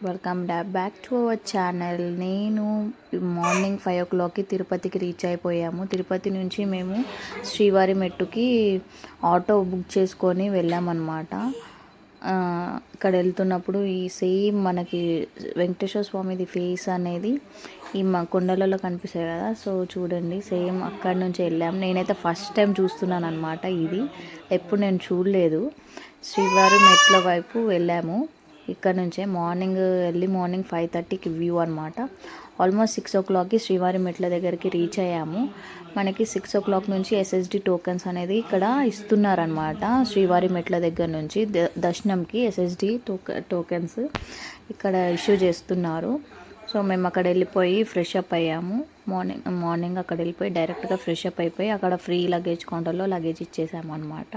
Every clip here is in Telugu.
Welcome back to our channel. నేను మార్నింగ్ 5 o'clockకి తిరుపతికి రీచ్ అయిపోయాము. తిరుపతి నుంచి మేము శ్రీవారి మెట్టుకి ఆటో బుక్ చేసుకొని వెళ్ళామన్నమాట. ఇక్కడ వెళ్తున్నప్పుడు ఈ సేమ్ మనకి వెంకటేశ్వర స్వామిది ఫేస్ అనేది ఈ మా కొండలలో కనిపిస్తాయి కదా, సో చూడండి సేమ్ అక్కడి నుంచి వెళ్ళాము. నేనైతే ఫస్ట్ టైం చూస్తున్నాను అనమాట. ఇది ఎప్పుడు నేను చూడలేదు. శ్రీవారి మెట్ల వైపు వెళ్ళాము. ఇక్కడ నుంచే ఎర్లీ మార్నింగ్ 5:30కి వ్యూ అనమాట. ఆల్మోస్ట్ 6 o'clockకి శ్రీవారి మెట్ల దగ్గరికి రీచ్ అయ్యాము. మనకి 6 o'clock నుంచి ఎస్ఎస్డి టోకెన్స్ అనేది ఇక్కడ ఇస్తున్నారనమాట. శ్రీవారి మెట్ల దగ్గర నుంచి దర్శనంకి ఎస్ఎస్డి టోకెన్స్ ఇక్కడ ఇష్యూ చేస్తున్నారు. సో మేము అక్కడ వెళ్ళిపోయి ఫ్రెష్ అప్ అయ్యాము. మార్నింగ్ అక్కడ వెళ్ళిపోయి డైరెక్ట్గా ఫ్రెష్ అప్ అయిపోయి అక్కడ ఫ్రీ లగేజ్ కౌంటర్లో లగేజ్ ఇచ్చేసాము అనమాట.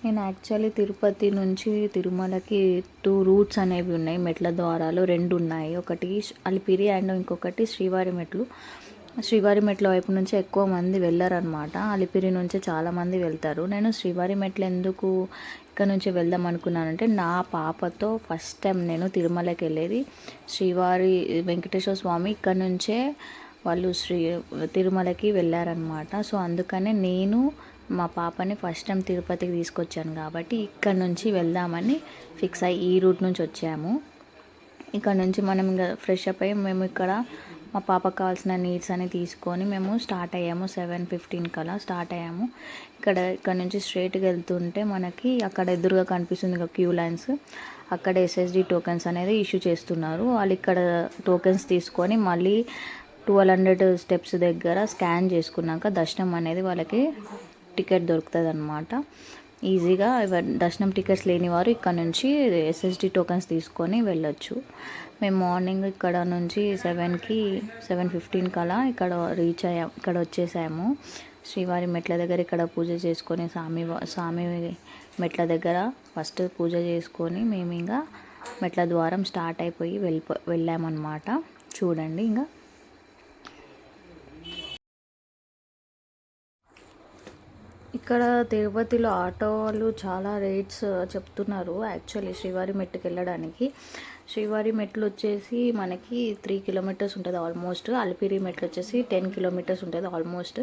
నేను యాక్చువల్లీ తిరుపతి నుంచి తిరుమలకి 2 రూట్స్ అనేవి ఉన్నాయి. మెట్ల ద్వారాలు 2 ఉన్నాయి. ఒకటి అలిపిరి అండ్ ఇంకొకటి శ్రీవారి మెట్లు. శ్రీవారి మెట్ల వైపు నుంచి ఎక్కువ మంది వెళ్ళారనమాట. అలిపిరి నుంచి చాలామంది వెళ్తారు. నేను శ్రీవారి మెట్లు ఎందుకు ఇక్కడ నుంచి వెళ్దాం అనుకున్నానంటే, నా పాపతో ఫస్ట్ టైం నేను తిరుమలకి వెళ్ళేది. శ్రీవారి వెంకటేశ్వర స్వామి ఇక్కడ నుంచే వాళ్ళు తిరుమలకి వెళ్ళారనమాట. సో అందుకనే నేను మా పాపని ఫస్ట్ టైం తిరుపతికి తీసుకొచ్చాను కాబట్టి ఇక్కడ నుంచి వెళ్దామని ఫిక్స్ అయ్యి ఈ రూట్ నుంచి వచ్చాము. ఇక్కడ నుంచి మనం ఇంకా ఫ్రెష్ అప్ అయ్యి మేము ఇక్కడ మా పాపకు కావాల్సిన నీడ్స్ అని తీసుకొని మేము స్టార్ట్ అయ్యాము. 7:15 కలా స్టార్ట్ అయ్యాము. ఇక్కడ నుంచి స్ట్రైట్గా వెళ్తుంటే మనకి అక్కడ ఎదురుగా కనిపిస్తుంది క్యూ లైన్స్. అక్కడ ఎస్ఎస్డి టోకెన్స్ అనేది ఇష్యూ చేస్తున్నారు. వాళ్ళు ఇక్కడ టోకెన్స్ తీసుకొని మళ్ళీ 1200 స్టెప్స్ దగ్గర స్కాన్ చేసుకున్నాక దర్శనం అనేది వాళ్ళకి టికెట్ దొరుకుతుంది అనమాట. ఈజీగా దర్శనం టికెట్స్ లేని వారు ఇక్కడ నుంచి ఎస్ఎస్డి టోకెన్స్ తీసుకొని వెళ్ళొచ్చు. మేము మార్నింగ్ ఇక్కడ నుంచి 7:15 కలా ఇక్కడ రీచ్ అయ్యాము. ఇక్కడ వచ్చేసాము శ్రీవారి మెట్ల దగ్గర. ఇక్కడ పూజ చేసుకొని స్వామి మెట్ల దగ్గర ఫస్ట్ పూజ చేసుకొని మేము ఇంకా మెట్ల ద్వారం స్టార్ట్ అయిపోయి వెళ్ళామన్నమాట. చూడండి ఇంకా ఇక్కడ తిరుపతిలో ఆటోలు చాలా రేట్స్ చెప్తున్నారు. యాక్చువల్లీ శ్రీవారి మెట్టుకు వెళ్ళడానికి శ్రీవారి మెట్లు వచ్చేసి మనకి 3 kilometers ఉంటుంది ఆల్మోస్ట్. అలిపిరి మెట్లు వచ్చేసి 10 kilometers ఉంటుంది ఆల్మోస్ట్.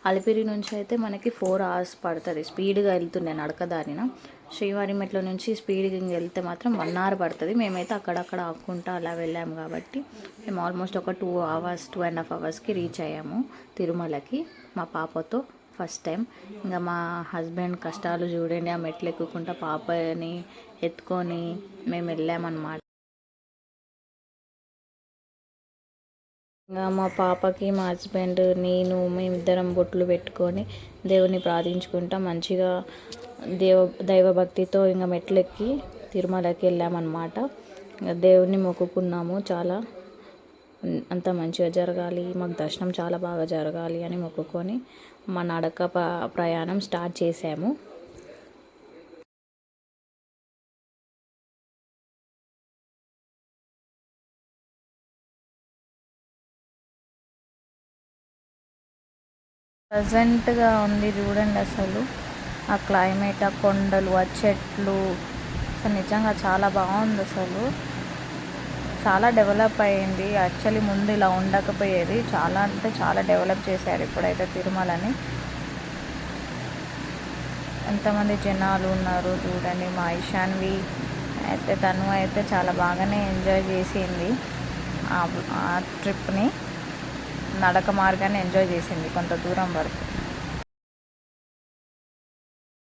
అలిపిరి నుంచి అయితే మనకి 4 hours పడుతుంది స్పీడ్గా వెళ్తుండే నడకదారిన. శ్రీవారి మెట్ల నుంచి స్పీడ్గా వెళ్తే మాత్రం 1 hour పడుతుంది. మేమైతే అక్కడక్కడ ఆక్కుంటా అలా వెళ్ళాము కాబట్టి మేము ఆల్మోస్ట్ ఒక 2.5 hours రీచ్ అయ్యాము తిరుమలకి మా పాపతో ఫస్ట్ టైం. ఇంకా మా హస్బెండ్ కష్టాలు చూడండి, ఆ మెట్లు ఎక్కుకుంటా పాపని ఎత్తుకొని మేము వెళ్ళామన్నమాట. ఇంకా మా పాపకి మా హస్బెండ్ నేను మేమిద్దరం బొట్లు పెట్టుకొని దేవుని ప్రార్థించుకుంటా మంచిగా దైవభక్తితో ఇంకా మెట్లెక్కి తిరుమలకి వెళ్ళామన్నమాట. ఇంకా దేవుని మొక్కుకున్నాము. చాలా అంత మంచిగా జరగాలి, మాకు దర్శనం చాలా బాగా జరగాలి అని మొక్కుకొని మా నడక ప్రయాణం స్టార్ట్ చేసాము. ప్రజెంట్గా ఉంది చూడండి అసలు ఆ క్లైమేట్, ఆ కొండలు, ఆ చెట్లు, అసలు నిజంగా చాలా బాగుంది. అసలు చాలా డెవలప్ అయ్యింది. యాక్చువల్లీ ముందు ఇలా ఉండకపోయేది. చాలా అంటే చాలా డెవలప్ చేశారు ఇప్పుడైతే తిరుమలని. ఎంతమంది జనాలు ఉన్నారు చూడండి. మా ఇషాన్వి అయితే తను అయితే చాలా బాగానే ఎంజాయ్ చేసింది ఆ ట్రిప్ని. నడక మార్గాన్ని ఎంజాయ్ చేసింది కొంత దూరం వరకు.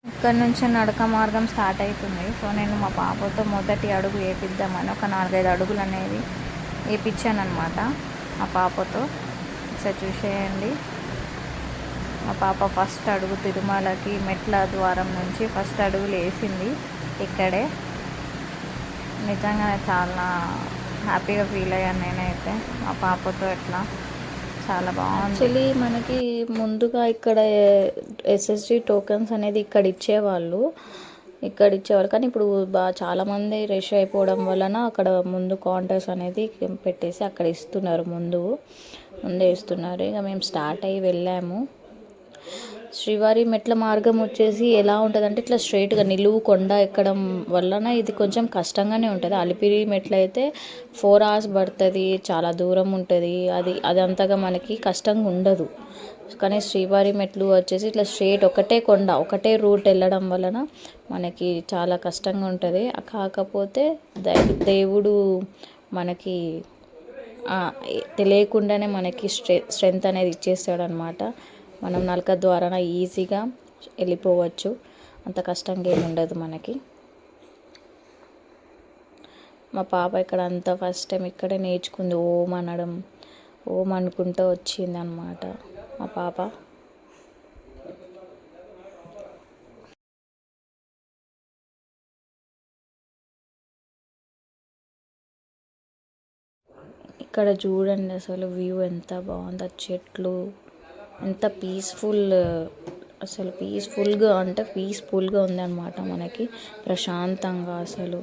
ఇక్కడ నుంచి నడక మార్గం స్టార్ట్ అవుతుంది. సో నేను మా పాపతో మొదటి అడుగు వేపిద్దామని ఒక 4-5 అడుగులు అనేది వేయించాను అనమాట మా పాపతో. ఒకసారి చూసేయండి. మా పాప ఫస్ట్ అడుగు తిరుమలకి మెట్ల ద్వారం నుంచి ఫస్ట్ అడుగులు వేసింది ఇక్కడే. నిజంగా చాలా హ్యాపీగా ఫీల్ అయ్యాను నేనైతే మా పాపతో. ఎట్లా చాలా బాగుంది. యాక్చువల్లీ మనకి ముందుగా ఇక్కడ ఎస్ఎస్డి టోకెన్స్ అనేది ఇక్కడ ఇచ్చేవాళ్ళు కానీ ఇప్పుడు చాలామంది రష్ అయిపోవడం వలన అక్కడ ముందు కౌంటర్స్ అనేది పెట్టేసి అక్కడ ఇస్తున్నారు, ముందే ఇస్తున్నారు. ఇక మేము స్టార్ట్ అయ్యి వెళ్ళాము. శ్రీవారి మెట్ల మార్గం వచ్చేసి ఎలా ఉంటుందంటే ఇట్లా స్ట్రైట్గా నిలువు కొండ ఎక్కడం వలన ఇది కొంచెం కష్టంగానే ఉంటుంది. అలిపిరి మెట్లు అయితే 4 hours పడుతుంది, చాలా దూరం ఉంటుంది. అది అంతగా మనకి కష్టంగా ఉండదు. కానీ శ్రీవారి మెట్లు వచ్చేసి ఇట్లా స్ట్రైట్ ఒకటే కొండ ఒకటే రూట్ వెళ్ళడం వలన మనకి చాలా కష్టంగా ఉంటుంది. కాకపోతే దేవుడు మనకి తెలియకుండానే మనకి స్ట్రెంగ్త్ అనేది ఇచ్చేస్తాడు అనమాట. మనం నడక ద్వారా ఈజీగా వెళ్ళిపోవచ్చు, అంత కష్టంగా ఏమి ఉండదు మనకి. మా పాప ఇక్కడ అంతా ఫస్ట్ టైం ఇక్కడే నేర్చుకుంది ఓం అనడం, ఓం అనుకుంటూ వచ్చింది అనమాట మా పాప. ఇక్కడ చూడండి అసలు వ్యూ ఎంత బాగుంది, చెట్లు ఎంత పీస్ఫుల్గా అంటే పీస్ఫుల్గా ఉంది అనమాట. మనకి ప్రశాంతంగా అసలు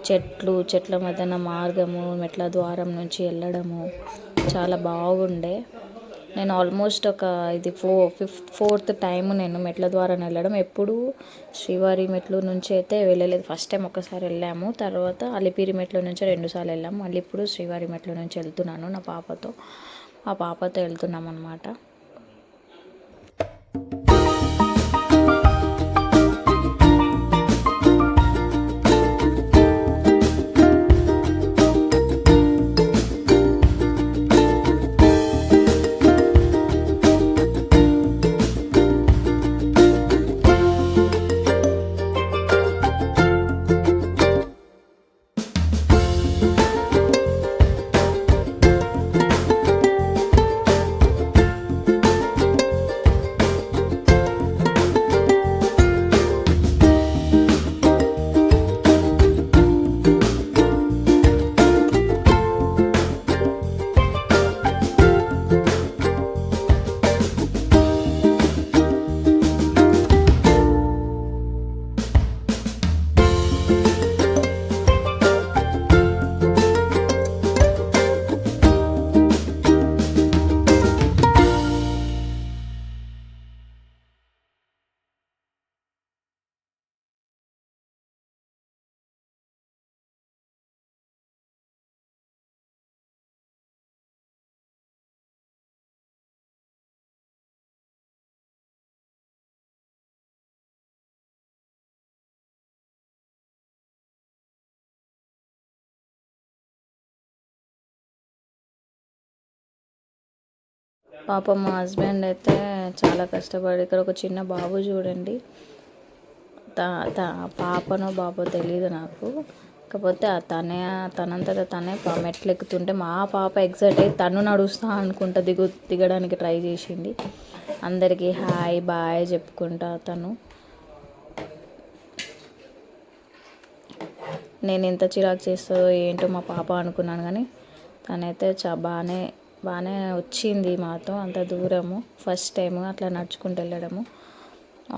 చెట్ల మధ్యన మార్గము, మెట్ల ద్వారం నుంచి వెళ్ళడము చాలా బాగుండే. నేను ఆల్మోస్ట్ ఇది 4th టైం నేను మెట్ల ద్వారా వెళ్ళడం. ఎప్పుడు శ్రీవారి మెట్లు నుంచి అయితే వెళ్ళలేదు. ఫస్ట్ టైం ఒకసారి వెళ్ళాము, తర్వాత అలిపిరి మెట్ల నుంచి 2 సార్లు వెళ్ళాము. మళ్ళీ ఇప్పుడు శ్రీవారి మెట్ల నుంచి వెళ్తున్నాను మా పాపతో వెళ్తున్నాం అన్నమాట. పాపం మా హస్బెండ్ అయితే చాలా కష్టపడి, ఇక్కడ ఒక చిన్న బాబు చూడండి, పాపనో బాబో తెలియదు నాకు, కాకపోతే తనంతటా తనే మెట్లు ఎక్కుతుంటే మా పాప ఎగ్జైట్ అయ్యి తను నడుస్తా అనుకుంటా దిగడానికి ట్రై చేసింది. అందరికీ హాయ్ బాయ్ చెప్పుకుంటా తను. నేను ఎంత చిరాకు చేస్తుందో ఏంటో మా పాప అనుకున్నాను, కానీ తనైతే బాగానే వచ్చింది మాతో అంత దూరము. ఫస్ట్ టైము అట్లా నడుచుకుంటూ వెళ్ళడము.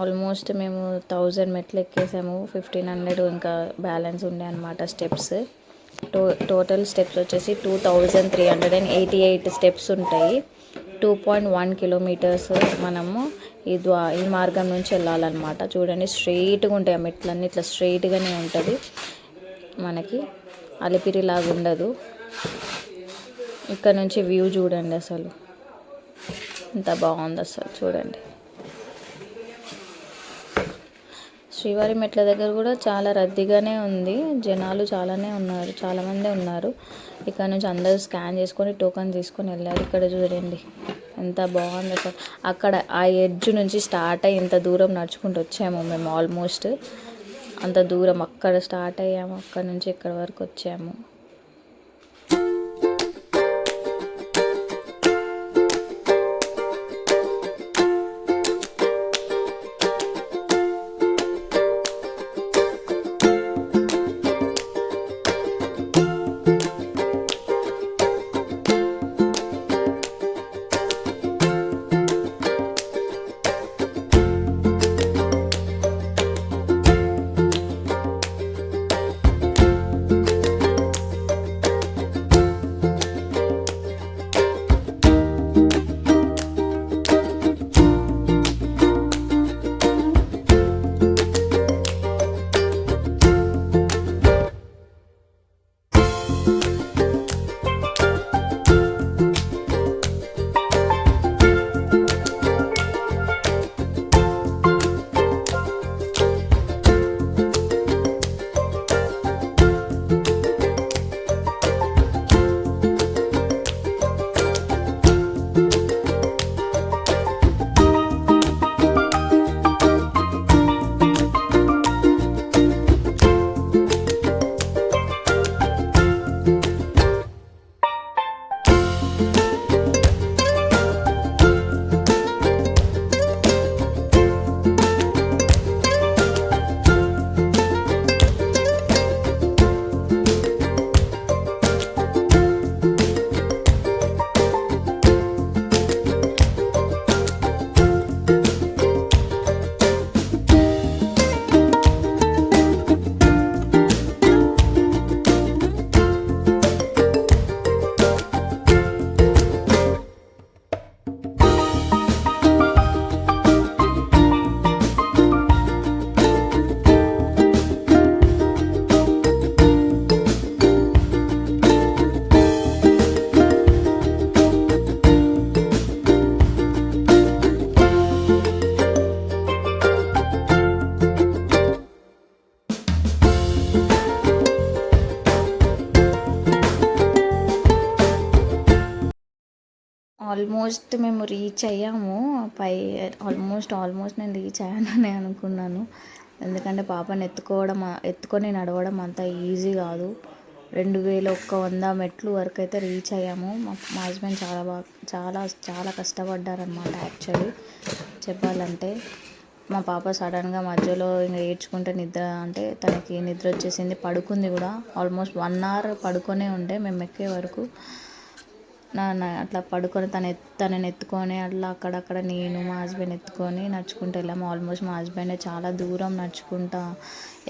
ఆల్మోస్ట్ మేము 1000 మెట్లు ఎక్కేసాము, 1500 ఇంకా బ్యాలెన్స్ ఉండే అనమాట స్టెప్స్. టోటల్ స్టెప్స్ వచ్చేసి 2388 స్టెప్స్ ఉంటాయి. 2.1 kilometers మనము ఈ మార్గం నుంచి వెళ్ళాలన్నమాట. చూడండి స్ట్రైట్గా ఉంటాయి ఆ మెట్లన్నీ, ఇట్లా స్ట్రైట్గానే ఉంటుంది మనకి, అలిపిరిలాగా ఉండదు. ఇక్కడ నుంచి వ్యూ చూడండి అసలు ఎంత బాగుంది అసలు చూడండి. శ్రీవారి మెట్ల దగ్గర కూడా చాలా రద్దీగానే ఉంది, జనాలు చాలామంది ఉన్నారు. ఇక్కడ నుంచి అందరూ స్కాన్ చేసుకొని టోకన్ తీసుకొని వెళ్ళారు. ఇక్కడ చూడండి ఎంత బాగుంది అసలు. అక్కడ ఆ ఎడ్జ్ నుంచి స్టార్ట్ అయ్యి ఇంత దూరం నడుచుకుంటూ వచ్చాము మేము. ఆల్మోస్ట్ అంత దూరం అక్కడ స్టార్ట్ అయ్యాము, అక్కడ నుంచి ఇక్కడ వరకు వచ్చాము. ఆల్మోస్ట్ మేము రీచ్ అయ్యాము. ఆల్మోస్ట్ నేను రీచ్ అయ్యానని అనుకున్నాను. ఎందుకంటే పాపని ఎత్తుకొని నడవడం అంత ఈజీ కాదు. 2100 మెట్లు వరకు అయితే రీచ్ అయ్యాము. మా హస్బెండ్ చాలా కష్టపడ్డారనమాట. యాక్చువల్లీ చెప్పాలంటే మా పాప సడన్గా మధ్యలో ఇంకా ఏడ్చుకుంటే తనకి నిద్ర వచ్చేసింది, పడుకుంది కూడా. ఆల్మోస్ట్ 1 hour పడుకొనే ఉండే మేము ఎక్కే వరకు. అట్లా పడుకొని తనని ఎత్తుకొని అట్లా అక్కడక్కడ నేను మా హస్బెండ్ ఎత్తుకొని నడుచుకుంటూ వెళ్ళాము. ఆల్మోస్ట్ మా హస్బెండ్ చాలా దూరం నడుచుకుంటా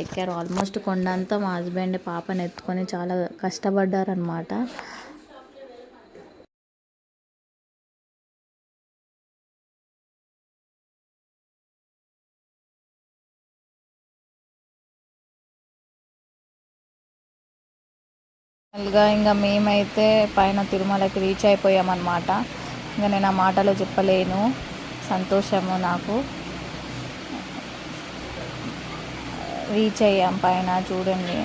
ఎక్కారు. ఆల్మోస్ట్ కొండంతా మా హస్బెండ్ పాపని ఎత్తుకొని చాలా కష్టపడ్డారనమాట. ఇంకా మేమైతే పైన తిరుమలకి రీచ్ అయిపోయామన్నమాట. ఇంకా నేను ఆ మాటలో చెప్పలేను సంతోషము నాకు. రీచ్ అయ్యాం పైన, చూడండి.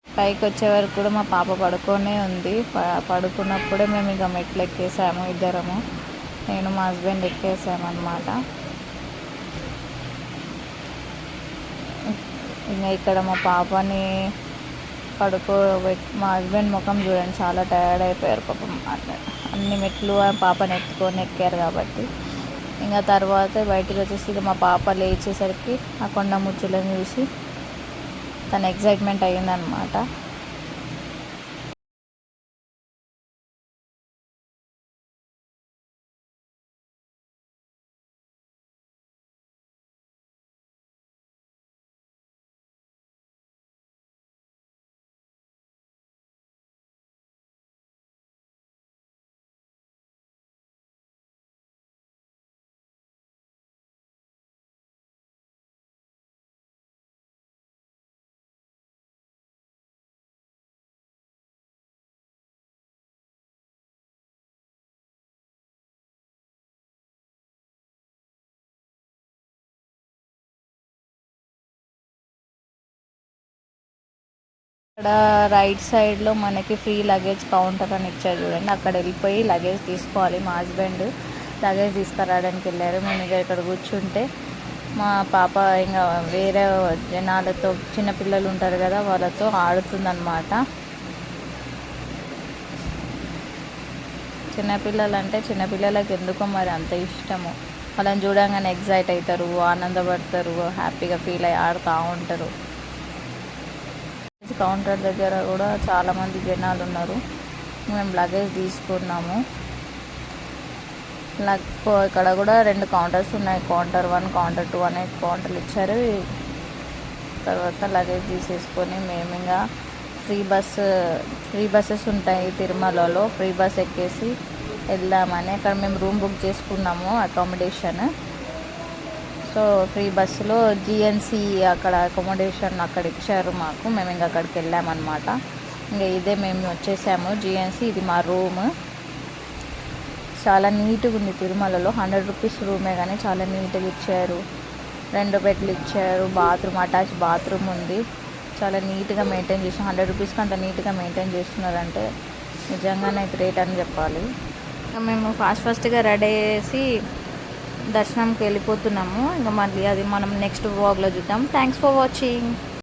పైకి వచ్చే వరకు కూడా మా పాప పడుకొనే ఉంది. పడుకున్నప్పుడే మేము ఇక మెట్లు ఎక్కేసాము ఇద్దరము. నేను మా హస్బెండ్ ఎక్కేసామన్నమాట. ఇంకా ఇక్కడ మా పాపని మా హస్బెండ్ ముఖం చూడండి, చాలా టైర్డ్ అయిపోయారు పాపం. అన్ని మెట్లు పాపని ఎత్తుకొని ఎక్కారు కాబట్టి. ఇంకా తర్వాత బయటకు వచ్చేసి ఇక మా పాప లేచేసరికి ఆ కొండ ముచ్చులను చూసి తను ఎక్సైట్మెంట్ అయ్యిందనమాట. ఇక్కడ రైట్ సైడ్లో మనకి ఫ్రీ లగేజ్ కౌంటర్ అని ఇచ్చారు చూడండి. అక్కడ వెళ్ళిపోయి లగేజ్ తీసుకోవాలి. మా హస్బెండ్ లగేజ్ తీసుకురావడానికి వెళ్ళారు. మేము ఇక్కడ కూర్చుంటే మా పాప ఇంకా వేరే జనాలతో, చిన్నపిల్లలు ఉంటారు కదా, వాళ్ళతో ఆడుతుందన్నమాట. చిన్నపిల్లలు అంటే చిన్నపిల్లలకి ఎందుకో మరి అంత ఇష్టము. వాళ్ళని చూడంగానే ఎగ్జైట్ అవుతారు, ఆనందపడతారు, హ్యాపీగా ఫీల్ అయ్యి ఆడుతూ ఉంటారు. కౌంటర్ దగ్గర కూడా చాలామంది జనాలు ఉన్నారు. మేము లగేజ్ తీసుకున్నాము. ఇక్కడ కూడా 2 కౌంటర్స్ ఉన్నాయి. కౌంటర్ 1, కౌంటర్ 2 అనే కౌంటర్లు ఇచ్చారు. తర్వాత లగేజ్ తీసేసుకొని మేము ఇంకా ఫ్రీ బస్సెస్ ఉంటాయి తిరుమలలో. ఫ్రీ బస్ ఎక్కేసి వెళ్దామని అక్కడ మేము రూమ్ బుక్ చేసుకున్నాము, అకామిడేషన్. సో ఫ్రీ బస్సులో జిఎన్సి అక్కడ అకామిడేషన్ అక్కడ ఇచ్చారు మాకు. మేము ఇంకా అక్కడికి వెళ్ళామన్నమాట. ఇంకా ఇదే మేము వచ్చేసాము జిఎన్సి. ఇది మా రూమ్. చాలా నీట్గా ఉంది తిరుమలలో. 100 రూపీస్ రూమే కానీ చాలా నీట్గా ఇచ్చారు. 2 బెడ్లు ఇచ్చారు, బాత్రూమ్, అటాచ్ బాత్రూమ్ ఉంది. చాలా నీట్గా మెయింటైన్ చేసి 100 రూపీస్కి అంత నీట్గా మెయింటైన్ చేస్తున్నారంటే నిజంగానే గ్రేట్ అని చెప్పాలి. మేము ఫాస్ట్గా రెడీ అయ్యేసి దర్శనంకి వెళ్ళిపోతున్నాము. ఇంకా మళ్ళీ అది మనం నెక్స్ట్ వ్లాగ్లో చూద్దాం. Thanks for watching.